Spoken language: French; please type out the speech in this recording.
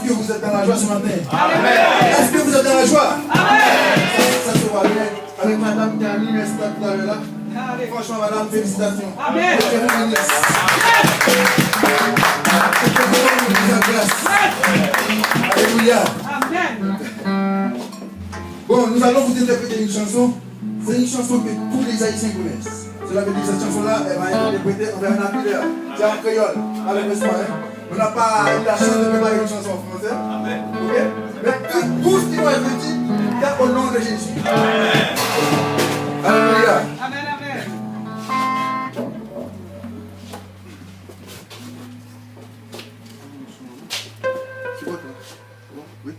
que vous êtes dans la joie ce matin? Amen. Est-ce que vous êtes dans la joie? Amen. Ça se voit bien avec madame qui a mis l'instant tout à l'heure là. Franchement, madame, félicitations. Amen. Que vous bénisse. Que vous bénisse grâce. Alléluia. Amen. Bon, nous allons vous interpréter une chanson. C'est une chanson que tous les Haïtiens connaissent. Cela veut dire que cette chanson-là, elle va être interprétée en vernaculaire. C'est en créole, malheureusement. On n'a pas eu la chance de préparer une chanson en français. Amen. Ok? Mais que tout ce qui va être dit, c'est au nom de Jésus. Amen. Alléluia. Amen, amen. C'est quoi toi? Oui.